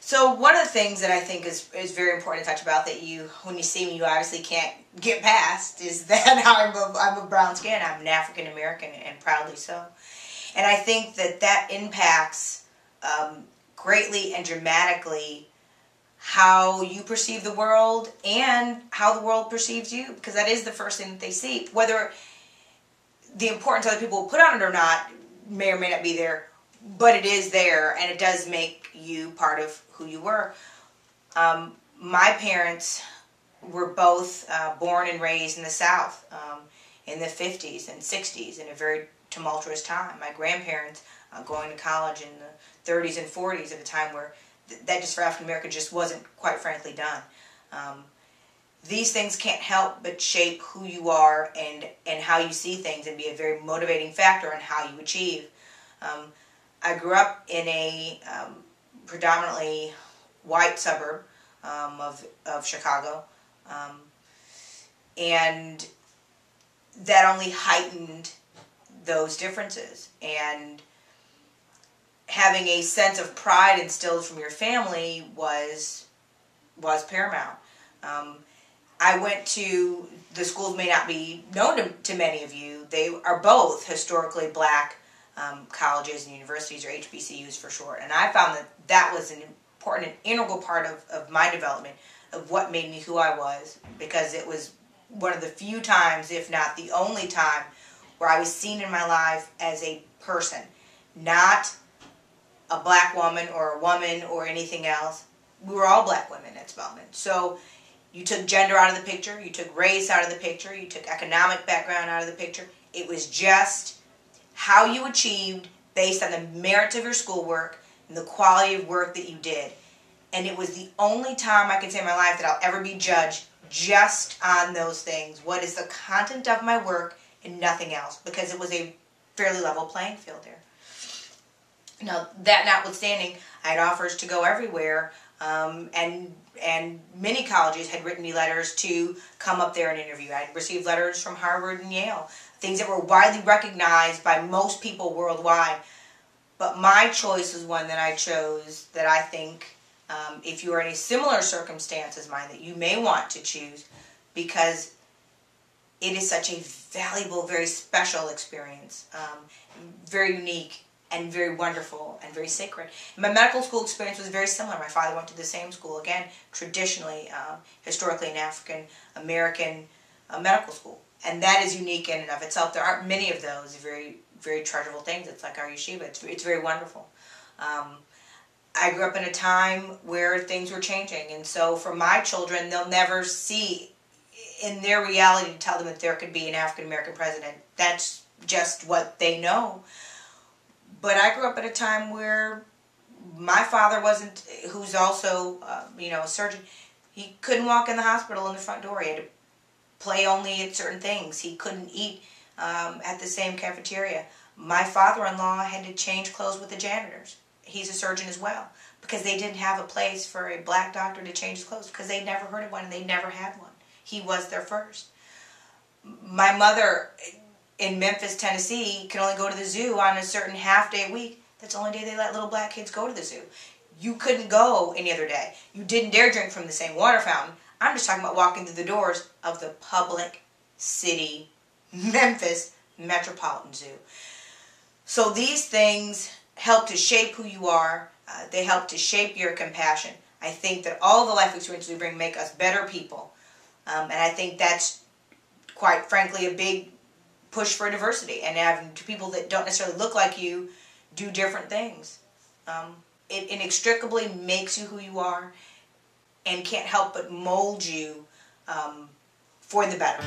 So one of the things that I think is very important to touch about that when you see me, you obviously can't get past is that I'm of brown skin. I'm an African American, and proudly so. And I think that impacts greatly and dramatically how you perceive the world and how the world perceives you, because that is the first thing that they see. Whether the importance other people will put on it or not may or may not be there, but it is there, and it does make you part of who you were. My parents were both born and raised in the South in the 50s and 60s in a very tumultuous time. My grandparents going to college in the 30s and 40s at a time where that just for African Americans just wasn't, quite frankly, done. These things can't help but shape who you are and how you see things, and be a very motivating factor in how you achieve. I grew up in a predominantly white suburb of Chicago, and that only heightened those differences. And having a sense of pride instilled from your family was paramount. I went to, the schools may not be known to many of you, they are both historically black colleges and universities, or HBCUs for short. And I found that was an important and integral part of my development, of what made me who I was, because it was one of the few times, if not the only time, where I was seen in my life as a person, not a black woman or a woman or anything else. We were all black women at Spelman. So you took gender out of the picture, you took race out of the picture, you took economic background out of the picture. It was just how you achieved based on the merits of your schoolwork and the quality of work that you did. And it was the only time I could say in my life that I'll ever be judged just on those things. What is the content of my work and nothing else, because it was a fairly level playing field there. Now, that notwithstanding, I had offers to go everywhere, and many colleges had written me letters to come up there and interview. I had received letters from Harvard and Yale, things that were widely recognized by most people worldwide. But my choice was one that I chose that I think, if you are in a similar circumstance as mine, that you may want to choose, because it is such a valuable, very special experience, very unique and very wonderful and very sacred. My medical school experience was very similar. My father went to the same school, again, traditionally, historically an African-American medical school. And that is unique in and of itself. There aren't many of those very, very treasurable things. It's like our yeshiva. It's very wonderful. I grew up in a time where things were changing. And so for my children, they'll never see in their reality to tell them that there could be an African-American president. That's just what they know. But I grew up at a time where my father wasn't, who's also, a surgeon, he couldn't walk in the hospital in the front door. He had to play only at certain things. He couldn't eat at the same cafeteria. My father-in-law had to change clothes with the janitors. He's a surgeon as well, because they didn't have a place for a black doctor to change his clothes, because they'd never heard of one and they never had one. He was their first. My mother in Memphis, Tennessee, can only go to the zoo on a certain half day a week. That's the only day they let little black kids go to the zoo. You couldn't go any other day. You didn't dare drink from the same water fountain. I'm just talking about walking through the doors of the public city, Memphis Metropolitan Zoo. So these things help to shape who you are. They help to shape your compassion. I think that all the life experiences we bring make us better people. And I think that's, quite frankly, a big push for diversity, and having people that don't necessarily look like you do different things. It inextricably makes you who you are and can't help but mold you for the better.